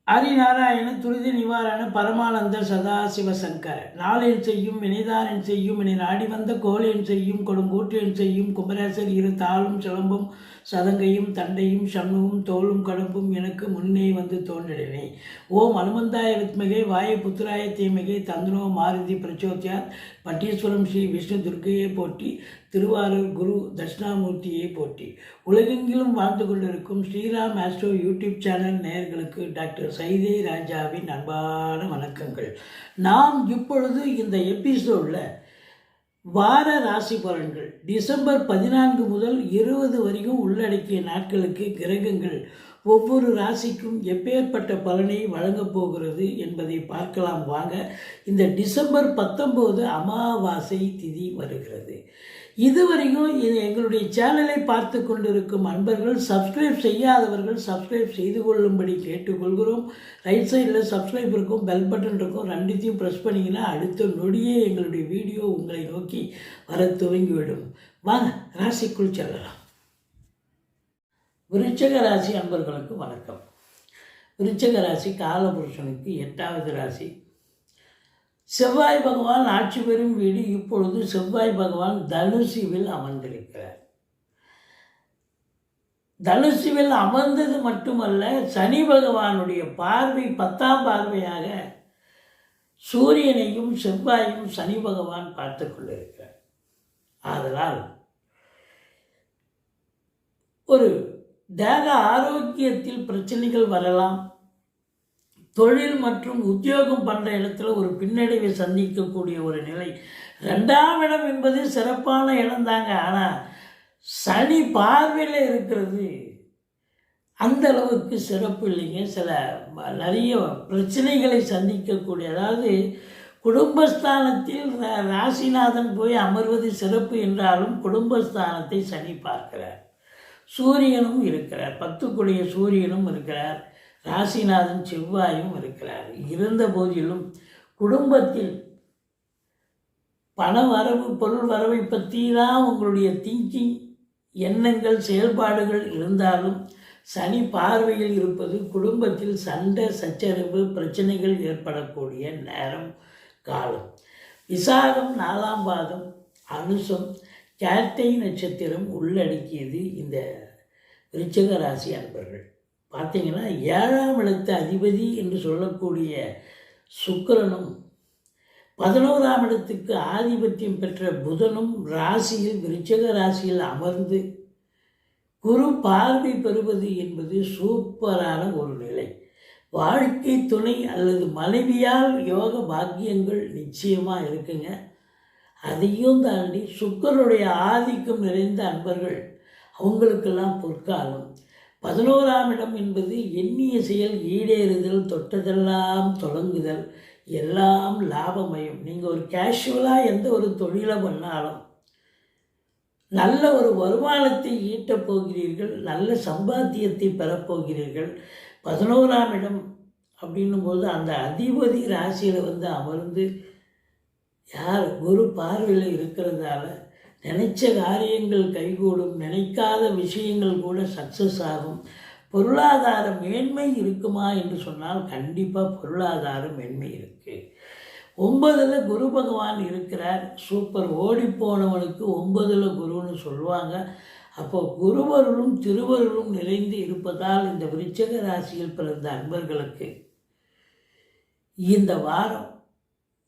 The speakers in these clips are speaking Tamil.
ஆதிநாராயண துரித நிவாரண பரமானந்த சதாசிவ சங்கர நாளென் செய்யும் வினைதானென் செய்யும் இனி நாடி வந்த கோளென் செய்யும் கொடுங்கூற்றென் செய்யும் குமரேசர் இரு தாளும் சிலம்பும் சதங்கையும் தண்டையும் சண்முகம் தோளும் கடம்பும் எனக்கு முன்னே வந்து தோன்றினே. ஓம் அனுமந்தாய வித்மகே வாயு புத்திராய தீமகே தந்தனோ மாருதி பிரச்சோத்யாத் பட்டீஸ்வரம் ஸ்ரீ விஷ்ணு துர்க்கையை போற்றி திருவாரூர் குரு தட்சிணாமூர்த்தியை போற்றி. உலகெங்கிலும் வாழ்ந்து கொண்டிருக்கும் ஸ்ரீராம் ஆஸ்ட்ரோ யூடியூப் சேனல் நேயர்களுக்கு டாக்டர் சைதே ராஜாவின் அன்பான வணக்கங்கள். நாம் இப்பொழுது இந்த எபிசோடில் வார ராசி பலன்கள் டிசம்பர் 14 முதல் 20 வரைக்கும் உள்ளடக்கிய நாட்களுக்கு கிரகங்கள் ஒவ்வொரு ராசிக்கும் எப்பேற்பட்ட பலனை வழங்கப் போகிறது என்பதை பார்க்கலாம் வாங்க. இந்த டிசம்பர் 19 அமாவாசை திதி வருகிறது. இதுவரைக்கும் எங்களுடைய சேனலை பார்த்து கொண்டிருக்கும் அன்பர்கள் சப்ஸ்கிரைப் செய்யாதவர்கள் சப்ஸ்கிரைப் செய்து கொள்ளும்படி கேட்டுக்கொள்கிறோம். ரைட் சைடில் சப்ஸ்கிரைப் இருக்கும், பெல் பட்டன் இருக்கும், ரெண்டுத்தையும் ப்ரெஸ் பண்ணிங்கன்னா அடுத்த நொடியே எங்களுடைய வீடியோ உங்களை நோக்கி வர துவங்கிவிடும். வாங்க ராசிக்குள் செல்லலாம். விருச்சிக ராசி அன்பர்களுக்கு வணக்கம். விருச்சிக ராசி காலபுருஷனுக்கு 8வது ராசி. செவ்வாய் பகவான் ஆட்சி பெறும் வீடு. இப்பொழுது செவ்வாய் பகவான் தனுசுவில் அமர்ந்திருக்கிறார். தனுசுவில் அமர்ந்தது மட்டுமல்ல, சனி பகவானுடைய பார்வை 10ஆம் பார்வையாக சூரியனையும் செவ்வாயும் சனி பகவான் பார்த்து கொண்டிருக்கிறார். ஆதலால் ஒரு தேக ஆரோக்கியத்தில் பிரச்சனைகள் வரலாம். தொழில் மற்றும் உத்தியோகம் பண்ணுற இடத்துல ஒரு பின்னடைவை சந்திக்கக்கூடிய ஒரு நிலை. 2ஆம் இடம் என்பது சிறப்பான இடம் தாங்க. ஆனால் சனி பார்வையில் இருக்கிறது அந்த அளவுக்கு சிறப்பு இல்லைங்க. நிறைய பிரச்சனைகளை சந்திக்கக்கூடிய, அதாவது குடும்பஸ்தானத்தில் ராசிநாதன் போய் அமர்வது சிறப்பு என்றாலும் குடும்பஸ்தானத்தை சனி பார்க்கிறார். சூரியனும் இருக்கிறார், 10 சூரியனும் இருக்கிறார், ராசிநாதன் செவ்வாயும் இருக்கிறார். இருந்த போதிலும் குடும்பத்தில் பண வரவு பொருள் வரவை பற்றி தான் உங்களுடைய திங்கிங், எண்ணங்கள், செயல்பாடுகள் இருந்தாலும் சனி பார்வையில் இருப்பது குடும்பத்தில் சண்டை சச்சரவு பிரச்சனைகள் ஏற்படக்கூடிய நேரம் காலம். விசாகம் 4ஆம் பாதம், அனுசம், கேட்டை நட்சத்திரம் உள்ளடக்கியது இந்த விருச்சிக ராசி அன்பர்கள். பார்த்தீங்கன்னா 7ஆம் இடத்து அதிபதி என்று சொல்லக்கூடிய சுக்கிரனும் 11ஆம் இடத்துக்கு ஆதிபத்தியம் பெற்ற புதனும் ராசியில் விருச்சிக ராசியில் அமர்ந்து குரு பார்வை பெறுவது என்பது சூப்பரான ஒரு நிலை. வாழ்க்கை துணை அல்லது மனைவியால் யோக பாக்கியங்கள் நிச்சயமாக இருக்குங்க. அதையும் தாண்டி சுக்கிரனுடைய ஆதிக்கம் நிறைந்த அன்பர்கள் அவங்களுக்கெல்லாம் பொற்காலம். 11ஆம் இடம் என்பது எண்ணிய செயல் ஈடேறுதல், தொட்டதெல்லாம் தொடங்குதல், எல்லாம் லாபமயம். நீங்கள் ஒரு கேஷுவலாக எந்த ஒரு தொழிலை பண்ணாலும் நல்ல ஒரு வருமானத்தை ஈட்டப் போகிறீர்கள், நல்ல சம்பாத்தியத்தை பெறப்போகிறீர்கள். 11ஆம் இடம் அப்படின்னும் போது அந்த அதிபதி ராசியில் அமர்ந்து யார் குரு பார்வையில் இருக்கிறதால நினைச்ச காரியங்கள் கைகூடும், நினைக்காத விஷயங்கள் கூட சக்ஸஸ் ஆகும். பொருளாதார மேன்மை இருக்குமா என்று சொன்னால் கண்டிப்பாக பொருளாதார மேன்மை இருக்குது. 9ல் குரு பகவான் இருக்கிறார். சூப்பர். ஓடிப்போனவனுக்கு 9ல் குருன்னு சொல்லுவாங்க. அப்போது குருவருளும் திருவருளும் நிறைந்து இருப்பதால் இந்த விருச்சிக ராசியில் பிறந்த அன்பர்களுக்கு இந்த வாரம்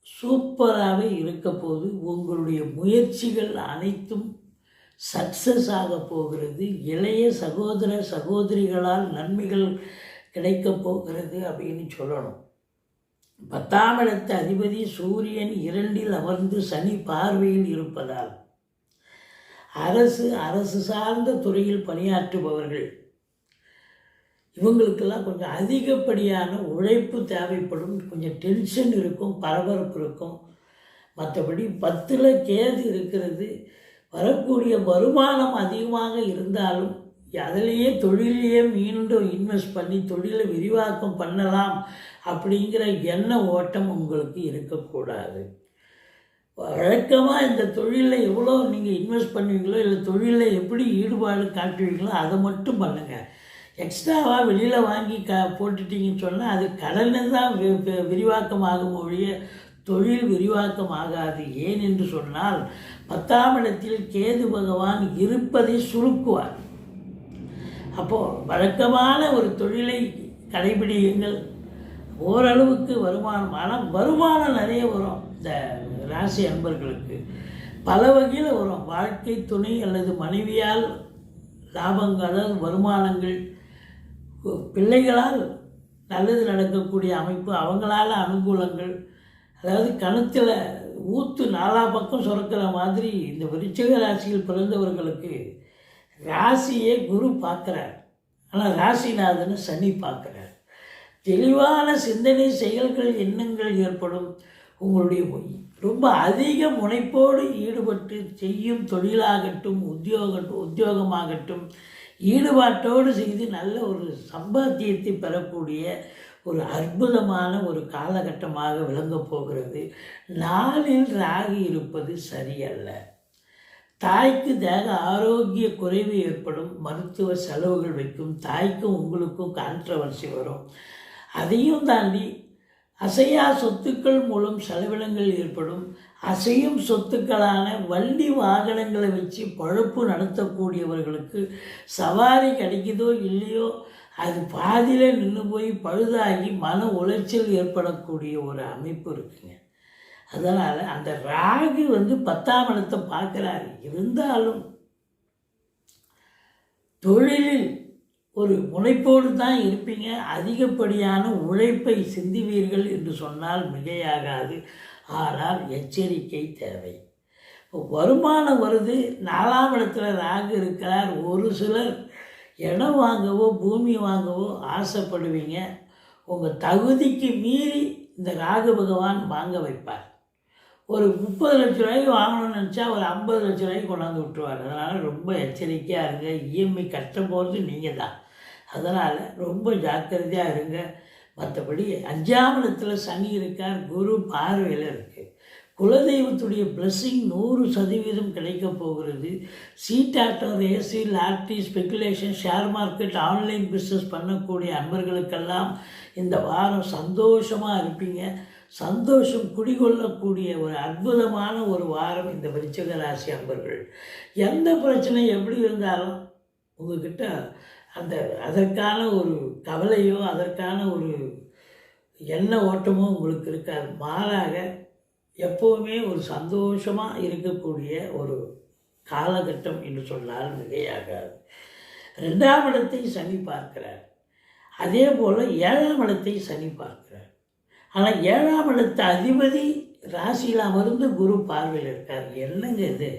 சூப்பராகவே இருக்க போது. உங்களுடைய முயற்சிகள் அனைத்தும் சக்ஸஸ் ஆக போகிறது. இளைய சகோதர சகோதரிகளால் நன்மைகள் கிடைக்கப் போகிறது அப்படின்னு சொல்லணும். 10ஆம் இடத்து அதிபதி சூரியன் 2ல் அமர்ந்து சனி பார்வையில் இருப்பதால் அரசு சார்ந்த துறையில் பணியாற்றுபவர்கள் இவங்களுக்கெல்லாம் கொஞ்சம் அதிகப்படியான உழைப்பு தேவைப்படும். கொஞ்சம் டென்ஷன் இருக்கும், பரபரப்பு இருக்கும். மற்றபடி 10ல் கேது இருக்கிறது. வரக்கூடிய வருமானம் அதிகமாக இருந்தாலும் அதிலேயே தொழிலையே மீண்டும் இன்வெஸ்ட் பண்ணி தொழிலை விரிவாக்கம் பண்ணலாம் அப்படிங்கிற எண்ண ஓட்டம் உங்களுக்கு இருக்கக்கூடாது. வழக்கமாக இந்த தொழிலில் எவ்வளோ நீங்கள் இன்வெஸ்ட் பண்ணுவீங்களோ இல்லை தொழிலில் எப்படி ஈடுபாடு காட்டுவீங்களோ அதை மட்டும் பண்ணுங்கள். எக்ஸ்ட்ராவாக வெளியில் வாங்கி போட்டுட்டிங்கன்னு சொன்னால் அது கடனை தான் விரிவாக்கமாகும் ஒழிய தொழில் விரிவாக்கமாகாது. ஏன் என்று சொன்னால் 10ஆம் இடத்தில் கேது பகவான் இருப்பதை சுருக்குவார். அப்போது வழக்கமான ஒரு தொழிலை கடைபிடியுங்கள், ஓரளவுக்கு வருமானம். ஆனால் வருமானம் நிறைய வரும். இந்த ராசி அன்பர்களுக்கு பல வகையில் வரும். வாழ்க்கை துணை அல்லது மனைவியால் லாபங்கள், அதாவது வருமானங்கள், பிள்ளைகளால் நல்லது நடக்கக்கூடிய அமைப்பு, அவங்களால அனுகூலங்கள், அதாவது கணத்தில் ஊற்று நாலா பக்கம் சுரக்கிற மாதிரி இந்த விருச்சிக ராசியில் பிறந்தவர்களுக்கு ராசியை குரு பார்க்குறார். ஆனால் ராசிநாதனை சனி பார்க்குறார். தெளிவான சிந்தனை, செயல்கள், எண்ணங்கள் ஏற்படும். உங்களுடைய ரொம்ப அதிக முனைப்போடு ஈடுபட்டு செய்யும் தொழிலாகட்டும், உத்தியோகமாகட்டும், ஈடுபாட்டோடு செய்து நல்ல ஒரு சம்பாத்தியத்தை பெறக்கூடிய ஒரு அற்புதமான ஒரு காலகட்டமாக விளங்கப் போகிறது. நாளில் ராகு இருப்பது சரியல்ல. தாய்க்கு தேக ஆரோக்கிய குறைவு ஏற்படும், மருத்துவ செலவுகள் வைக்கும், தாய்க்கும் உங்களுக்கும் கான்ட்ரவர்சி வரும். அதையும் தாண்டி அசையா சொத்துக்கள் மூலம் செலவினங்கள் ஏற்படும். அசையும் சொத்துக்களான வண்டி வாகனங்களை வச்சு பழப்பு நடத்தக்கூடியவர்களுக்கு சவாரி கிடைக்குதோ இல்லையோ அது பாதியில் நின்று போய் பழுதாகி மன உளைச்சல் ஏற்படக்கூடிய ஒரு அமைப்பு இருக்குங்க. அதனால் அந்த ராகு 10ஆம் இடத்தை பார்க்குறாரு. இருந்தாலும் தொழிலில் ஒரு முனைப்போடு தான் இருப்பீங்க. அதிகப்படியான உழைப்பை சிந்துவீர்கள் என்று சொன்னால் மிகையாகாது. ஆனால் எச்சரிக்கை தேவை. வருமானம் வருது, 4ஆம் இடத்துல ராகு இருக்கிறார். ஒரு சிலர் இடம் வாங்கவோ பூமி வாங்கவோ ஆசைப்படுவீங்க. உங்கள் தகுதிக்கு மீறி இந்த ராகு பகவான் வாங்க வைப்பார். ஒரு 30 லட்ச ரூபாய்க்கு வாங்கணும்னு நினச்சா ஒரு 50 லட்ச ரூபாய்க்கு கொண்டாந்து விட்டுருவார். அதனால் ரொம்ப எச்சரிக்கையாக இருங்க. இஎம்ஐ கஷ்டம் போகிறது நீங்கள் தான். அதனால் ரொம்ப ஜாக்கிரதையாக இருங்க. மற்றபடி 5ஆம் இடத்துல சனி இருக்கார், குரு பார்வையில் இருக்குது. குலதெய்வத்துடைய பிளஸ்ஸிங் 100% கிடைக்க போகிறது. சீட்டாட்டம், ரேசி, lottery, speculation, share market, online business பண்ணக்கூடிய அன்பர்களுக்கெல்லாம் இந்த வாரம் சந்தோஷமாக இருப்பீங்க. சந்தோஷம் குடிகொள்ளக்கூடிய ஒரு அற்புதமான ஒரு வாரம் இந்த விருச்சிக ராசி அன்பர்கள். எந்த பிரச்சனை எப்படி இருந்தாலும் உங்கள்கிட்ட அதற்கான ஒரு கவலையோ அதற்கான ஒரு எண்ண ஓட்டமோ உங்களுக்கு இருக்காது. மாறாக எப்போவுமே ஒரு சந்தோஷமாக இருக்கக்கூடிய ஒரு காலகட்டம் என்று சொன்னால் மிகையாகாது. 2ஆம் இடத்தை சனி பார்க்கிறார். அதே போல் 7ஆம் இடத்தை சனி பார்க்கிறார். ஆனால் 7ஆம் இடத்து அதிபதி ராசியில் அமர்ந்து குரு பார்வையில் இருக்கார். என்னங்க இது?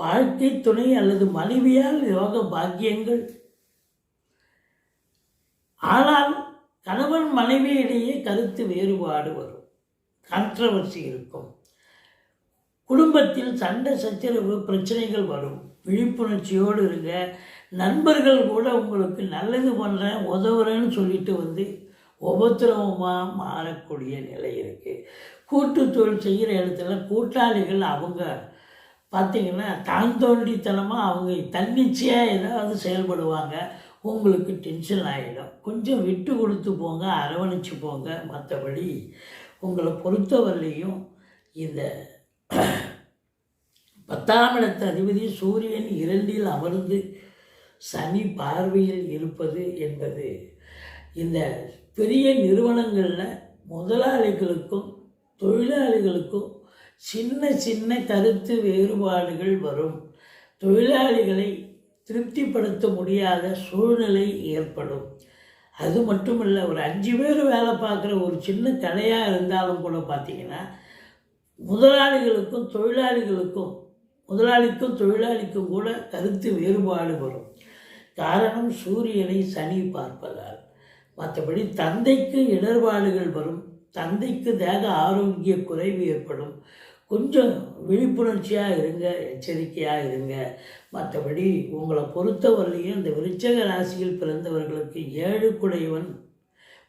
வாழ்க்கை துணை அல்லது மனைவியால் யோக பாக்கியங்கள். ஆனால் கணவன் மனைவியிடையே கருத்து வேறுபாடு வரும், கான்ட்ரவர்சி இருக்கும். குடும்பத்தில் சண்டை சச்சரவு பிரச்சனைகள் வரும். விழிப்புணர்ச்சியோடு இருங்க. நண்பர்கள் கூட உங்களுக்கு நல்லது பண்ணுறேன் உதவுறேன்னு சொல்லிட்டு உபத்திரவமாக மாறக்கூடிய நிலை இருக்குது. கூட்டு தொழில் செய்கிற இடத்துல கூட்டாளிகள் அவங்க பார்த்திங்கன்னா தான் தோண்டித்தனமாக அவங்க தன்னிச்சையாக ஏதாவது செயல்படுவாங்க. உங்களுக்கு டென்ஷன் ஆகிடும். கொஞ்சம் விட்டு கொடுத்து போங்க, அரவணைச்சு போங்க. மற்றபடி உங்களை பொறுத்தவரையிலையும் இந்த 10ஆம் இடத்து அதிபதி சூரியன் 2இல் அமர்ந்து சனி பார்வையில் இருப்பது என்பது இந்த பெரிய நிறுவனங்களில் முதலாளிகளுக்கும் தொழிலாளிகளுக்கும் சின்ன சின்ன கருத்து வேறுபாடுகள் வரும். தொழிலாளிகளை திருப்திப்படுத்த முடியாத சூழ்நிலை ஏற்படும். அது மட்டும் இல்லை, ஒரு 5 பேர் வேலை பார்க்குற ஒரு சின்ன கடையாக இருந்தாலும் கூட பார்த்திங்கன்னா முதலாளிக்கும் தொழிலாளிக்கும் கூட கருத்து வேறுபாடு வரும். காரணம் சூரியனை சனி பார்ப்பதால். மற்றபடி தந்தைக்கு இடர்பாடுகள் வரும். தந்தைக்கு தேக ஆரோக்கிய குறைவு ஏற்படும். கொஞ்சம் விழிப்புணர்ச்சியாக இருங்க, எச்சரிக்கையாக இருங்க. மற்றபடி உங்களை பொறுத்தவரையிலையும் இந்த விருச்சிக ராசியில் பிறந்தவர்களுக்கு 7 குடையவன்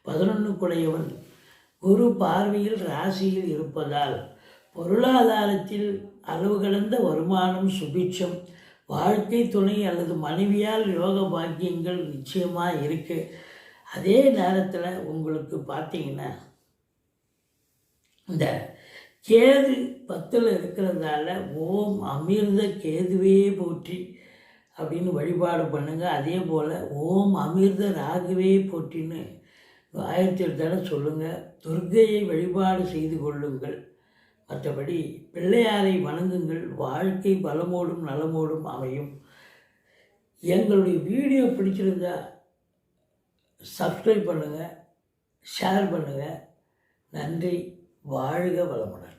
11 குடையவன் குரு பார்வையில் ராசியில் இருப்பதால் பொருளாதாரத்தில் அளவு கடந்த வருமானம், சுபிட்சம், வாழ்க்கை துணை அல்லது மனைவியால் யோக பாக்கியங்கள் நிச்சயமாக இருக்குது. அதே நேரத்தில் உங்களுக்கு பார்த்தீங்கன்னா இந்த கேது 10ல் இருக்கிறதால ஓம் அமிர்த கேதுவே போற்றி அப்படின்னு வழிபாடு பண்ணுங்கள். அதே போல் ஓம் அமிர்த ராகுவே போற்றின்னு 1008 தடவை சொல்லுங்கள். துர்க்கையை வழிபாடு செய்து கொள்ளுங்கள். மற்றபடி பிள்ளையாரை வணங்குங்கள். வாழ்க்கை பலமோடும் நலமோடும் அமையும். எங்களுடைய வீடியோ பிடிச்சிருந்தா சப்ஸ்கிரைப் பண்ணுங்கள், ஷேர் பண்ணுங்கள். நன்றி. வாழ்க வளமுடன்.